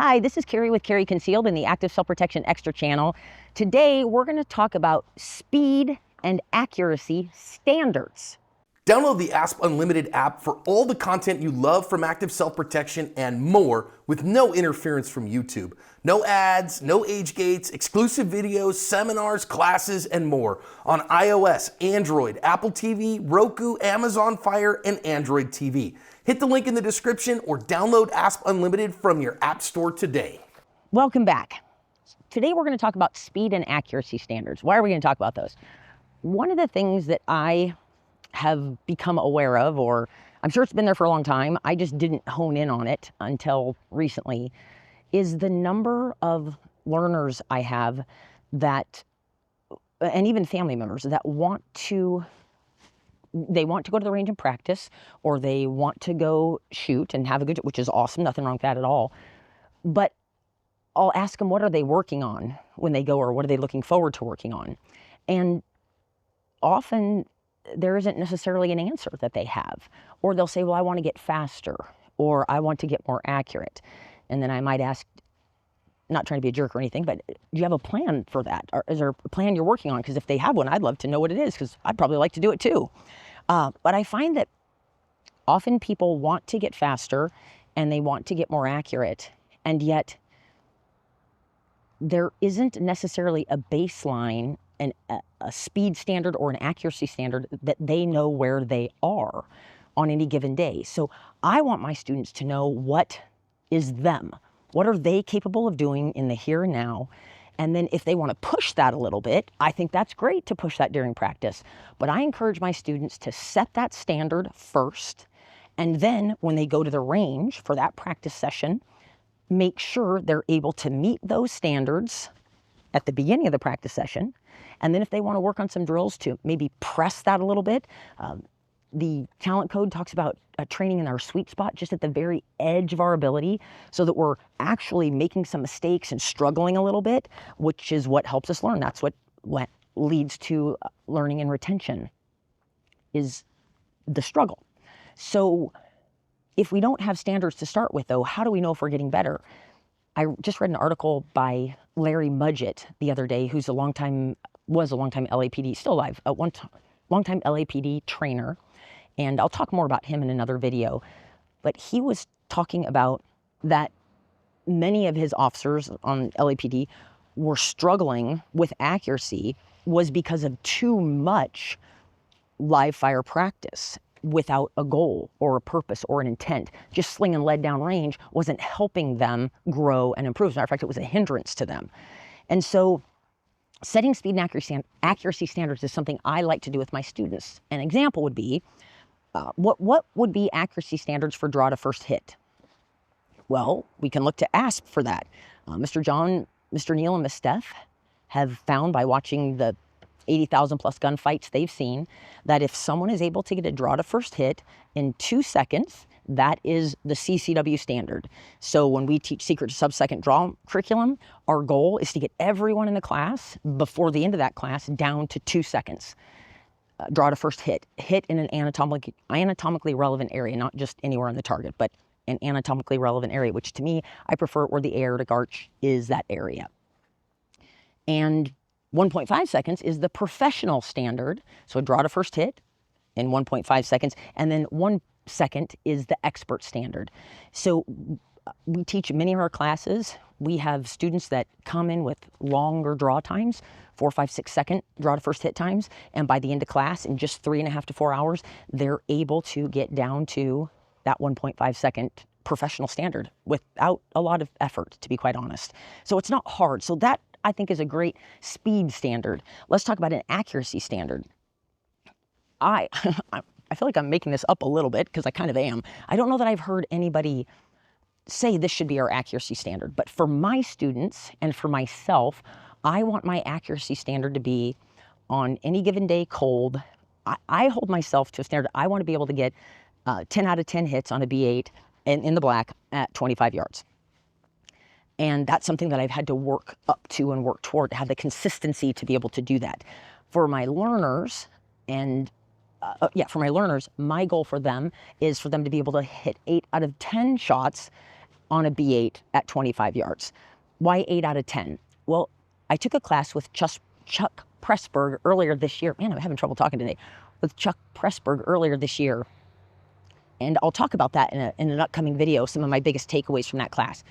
Hi, this is Kaery with Kaery Concealed in the Active Self-Protection Extra channel. Today, we're going to talk about speed and accuracy standards. Download the ASP Unlimited app for all the content you love from Active Self-Protection and more with no interference from YouTube. No ads, no age gates, exclusive videos, seminars, classes, and more on iOS, Android, Apple TV, Roku, Amazon Fire, and Android TV. Hit the link in the description or download ASP Unlimited from your app store today. Welcome back. Today, we're going to talk about speed and accuracy standards. Why are we going to talk about those? One of the things that I have become aware of, or I'm sure it's been there for a long time, I just didn't hone in on it until recently, is the number of learners I have that, and even family members, that want to go to the range and practice, or they want to go shoot and have a good, which is awesome, nothing wrong with that at all. But I'll ask them, what are they working on when they go, or what are they looking forward to working on? And often there isn't necessarily an answer that they have. Or they'll say, well, I want to get faster, or I want to get more accurate. And then I might ask, not trying to be a jerk or anything, but do you have a plan for that? Or is there a plan you're working on? Because if they have one, I'd love to know what it is, because I'd probably like to do it too. But I find that often people want to get faster and they want to get more accurate, and yet there isn't necessarily a baseline and a speed standard or an accuracy standard that they know where they are on any given day. So I want my students to know what is them. What are they capable of doing in the here and now? And then if they want to push that a little bit, I think that's great to push that during practice. But I encourage my students to set that standard first. And then when they go to the range for that practice session, make sure they're able to meet those standards at the beginning of the practice session. And then if they want to work on some drills to maybe press that a little bit, the talent code talks about training in our sweet spot, just at the very edge of our ability, so that we're actually making some mistakes and struggling a little bit, which is what helps us learn. That's what leads to learning and retention, is the struggle. So if we don't have standards to start with, though, how do we know if we're getting better? I just read an article by Larry Mudgett the other day, who's was a longtime LAPD, still alive, longtime LAPD trainer. And I'll talk more about him in another video. But he was talking about that many of his officers on LAPD were struggling with accuracy was because of too much live fire practice without a goal or a purpose or an intent. Just slinging lead down range wasn't helping them grow and improve. As a matter of fact, it was a hindrance to them. And so setting speed and accuracy standards is something I like to do with my students. An example would be, what would be accuracy standards for draw to first hit? Well, we can look to ASP for that. Mr. Neil, and Miss Steph have found by watching the 80,000 plus gunfights they've seen that if someone is able to get a draw to first hit in 2 seconds, that is the CCW standard. So when we teach secret to sub-second draw curriculum, our goal is to get everyone in the class before the end of that class down to 2 seconds. Draw to first hit in an anatomically relevant area, not just anywhere on the target, but an anatomically relevant area, which to me, I prefer where the aortic arch is that area. And 1.5 seconds is the professional standard. So draw to first hit in 1.5 seconds, and then 1 second is the expert standard. So we teach many of our classes. We have students that come in with longer draw times, 4, 5, 6 second draw to first hit times. And by the end of class, in just 3.5 to 4 hours, they're able to get down to that 1.5 second professional standard without a lot of effort, to be quite honest. So it's not hard. So that, I think, is a great speed standard. Let's talk about an accuracy standard. I feel like I'm making this up a little bit, because I kind of am. I don't know that I've heard anybody say this should be our accuracy standard. But for my students and for myself, I want my accuracy standard to be on any given day cold. I hold myself to a standard. I want to be able to get 10 out of 10 hits on a B8 in the black at 25 yards. And that's something that I've had to work up to and work toward, to have the consistency to be able to do that. For my learners, my goal for them is for them to be able to hit 8 out of 10 shots on a B8 at 25 yards. Why 8 out of 10? Well, I took a class with Chuck Pressburg earlier this year. Man, I'm having trouble talking today. With Chuck Pressburg earlier this year. And I'll talk about that in an upcoming video, some of my biggest takeaways from that class.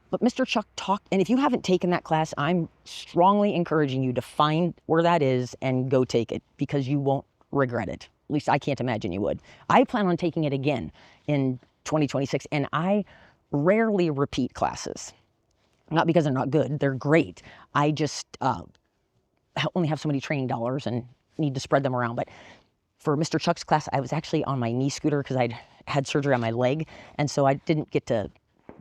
But Mr. Chuck talked, and if you haven't taken that class, I'm strongly encouraging you to find where that is and go take it, because you won't regret it. At least I can't imagine you would. I plan on taking it again in 2026, and I rarely repeat classes. Not because they're not good, they're great. I just only have so many training dollars and need to spread them around. But for Mr. Chuck's class, I was actually on my knee scooter because I'd had surgery on my leg, and so I didn't get to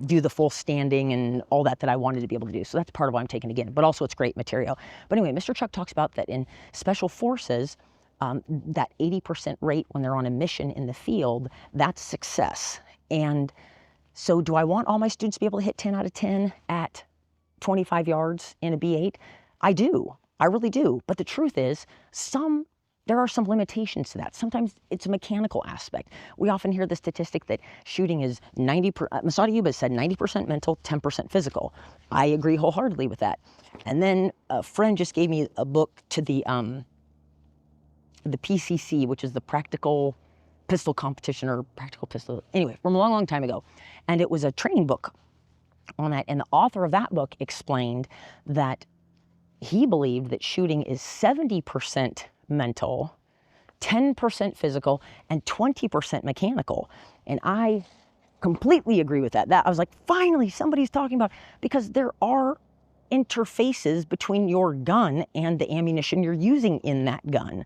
do the full standing and all that I wanted to be able to do. So that's part of why I'm taking it again, but also it's great material. But anyway, Mr. Chuck talks about that in special forces, that 80% rate when they're on a mission in the field, that's success. And so do I want all my students to be able to hit 10 out of 10 at 25 yards in a B8? I do. I really do. But the truth is, there are some limitations to that. Sometimes it's a mechanical aspect. We often hear the statistic that shooting is 90%, Masada Yuba said 90% mental, 10% physical. I agree wholeheartedly with that. And then a friend just gave me a book to the PCC, which is the Practical Pistol Competition, or Practical Pistol, anyway, from a long, long time ago. And it was a training book on that. And the author of that book explained that he believed that shooting is 70% mental, 10% physical, and 20% mechanical. And I completely agree with that. I was like, finally, somebody's talking about, because there are interfaces between your gun and the ammunition you're using in that gun.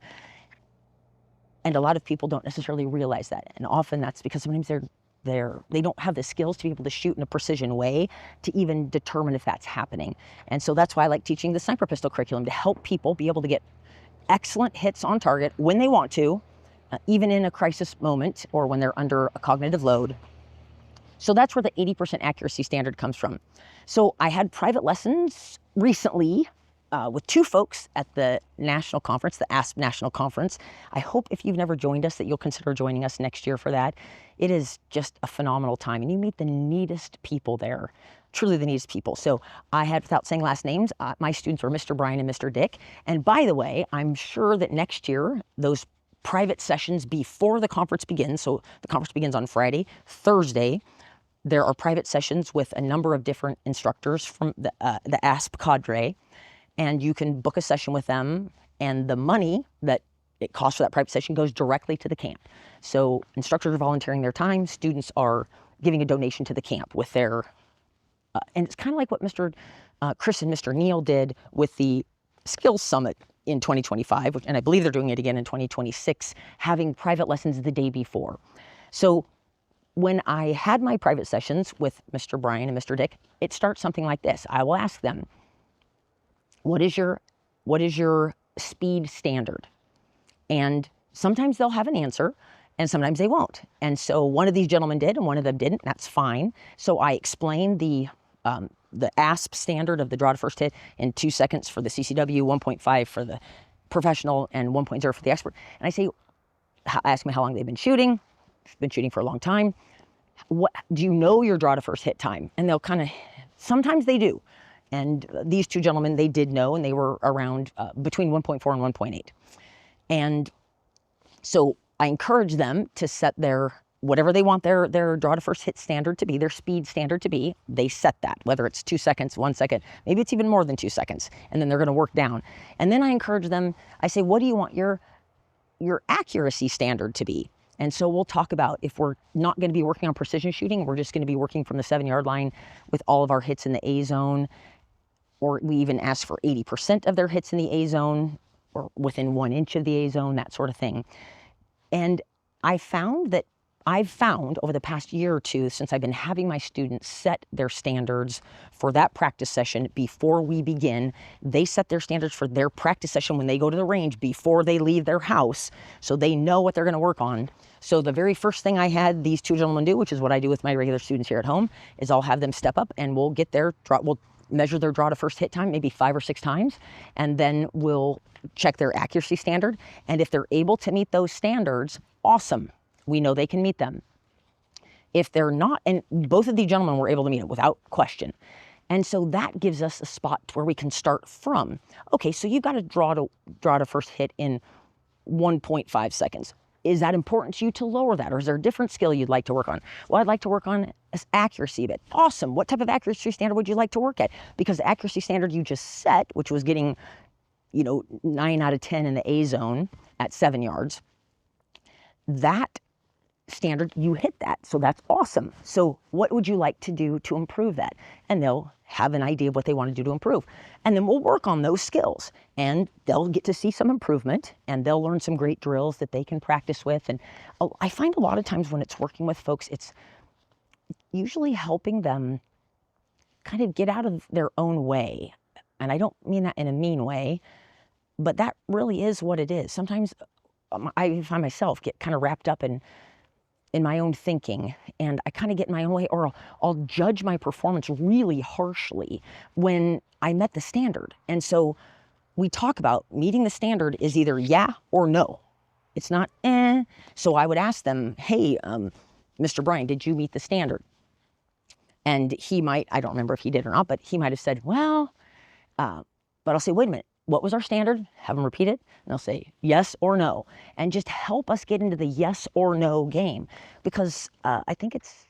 And a lot of people don't necessarily realize that. And often that's because sometimes they don't have the skills to be able to shoot in a precision way to even determine if that's happening. And so that's why I like teaching the sniper pistol curriculum, to help people be able to get excellent hits on target when they want to, even in a crisis moment or when they're under a cognitive load. So that's where the 80% accuracy standard comes from. So I had private lessons recently with two folks at the national conference, the ASP National Conference. I hope if you've never joined us that you'll consider joining us next year for that. It is just a phenomenal time, and you meet the neatest people there. Truly the neatest people. So I had, without saying last names, my students were Mr. Brian and Mr. Dick. And by the way, I'm sure that next year, those private sessions before the conference begins, so the conference begins on Friday, Thursday, there are private sessions with a number of different instructors from the ASP cadre, and you can book a session with them, and the money that it costs for that private session goes directly to the camp. So instructors are volunteering their time, students are giving a donation to the camp with their and it's kind of like what Mr. Chris and Mr. Neal did with the Skills Summit in 2025, and I believe they're doing it again in 2026, having private lessons the day before. So when I had my private sessions with Mr. Brian and Mr. Dick, it starts something like this. I will ask them, what is your speed standard? And sometimes they'll have an answer, and sometimes they won't. And so one of these gentlemen did, and one of them didn't. That's fine. So I explained the ASP standard of the draw to first hit in 2 seconds for the CCW, 1.5 for the professional, and 1.0 for the expert. And I ask them how long they've been shooting. Been shooting for a long time. What do you know your draw to first hit time? And they'll sometimes they do. And these two gentlemen, they did know, and they were around between 1.4 and 1.8. And so I encourage them to set whatever they want their draw to first hit standard to be, their speed standard to be. They set that, whether it's 2 seconds, 1 second, maybe it's even more than 2 seconds, and then they're going to work down. And then I encourage them, I say, what do you want your accuracy standard to be? And so we'll talk about, if we're not going to be working on precision shooting, we're just going to be working from the 7-yard line with all of our hits in the A zone, or we even ask for 80% of their hits in the A zone, or within 1 inch of the A zone, that sort of thing. And I've found over the past year or two, since I've been having my students set their standards for that practice session before we begin, they set their standards for their practice session when they go to the range before they leave their house, so they know what they're going to work on. So the very first thing I had these two gentlemen do, which is what I do with my regular students here at home, is I'll have them step up and we'll measure their draw to first hit time, maybe 5 or 6 times, and then we'll check their accuracy standard. And if they're able to meet those standards, awesome. We know they can meet them. If they're not, and both of these gentlemen were able to meet it without question. And so that gives us a spot where we can start from. Okay, so you've got to draw to first hit in 1.5 seconds. Is that important to you to lower that? Or is there a different skill you'd like to work on? Well, I'd like to work on accuracy a bit. Awesome. What type of accuracy standard would you like to work at? Because the accuracy standard you just set, which was getting, 9 out of 10 in the A zone at 7 yards, that standard, you hit that. So that's awesome. So what would you like to do to improve that? And they'll have an idea of what they want to do to improve. And then we'll work on those skills, and they'll get to see some improvement, and they'll learn some great drills that they can practice with. And I find a lot of times when it's working with folks, it's usually helping them kind of get out of their own way. And I don't mean that in a mean way, but that really is what it is. Sometimes I find myself get kind of wrapped up in my own thinking, and I kind of get in my own way, or I'll judge my performance really harshly when I met the standard. And so we talk about meeting the standard is either yeah or no. It's not eh. So I would ask them, hey, Mr. Brian, did you meet the standard? And he might, I don't remember if he did or not, but he might have said, well, but I'll say, wait a minute. What was our standard? Have them repeat it, and they'll say yes or no, and just help us get into the yes or no game. Because I think it's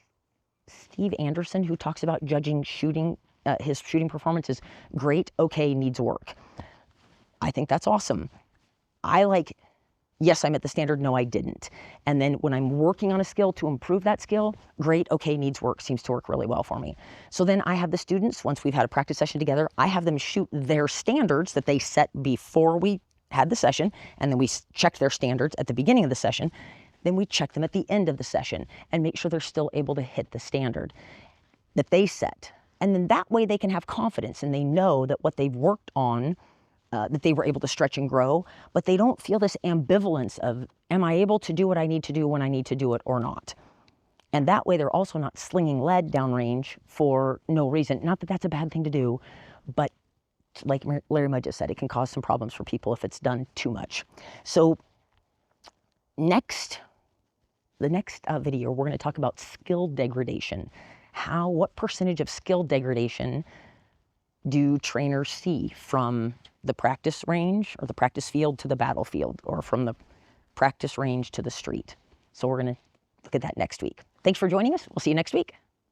Steve Anderson who talks about judging shooting, his shooting performance is great, okay, needs work. I think that's awesome. I like, yes, I met the standard, no, I didn't. And then when I'm working on a skill to improve that skill, great, okay, needs work, seems to work really well for me. So then I have the students, once we've had a practice session together, I have them shoot their standards that they set before we had the session, and then we checked their standards at the beginning of the session. Then we check them at the end of the session and make sure they're still able to hit the standard that they set. And then that way they can have confidence, and they know that what they've worked on, that they were able to stretch and grow, but they don't feel this ambivalence of, am I able to do what I need to do when I need to do it or not? And that way they're also not slinging lead downrange for no reason. Not that that's a bad thing to do, but like Larry Mudd just said, it can cause some problems for people if it's done too much. So the next video, we're going to talk about skill degradation. What percentage of skill degradation do trainers see from the practice range or the practice field to the battlefield, or from the practice range to the street? So we're going to look at that next week. Thanks for joining us. We'll see you next week.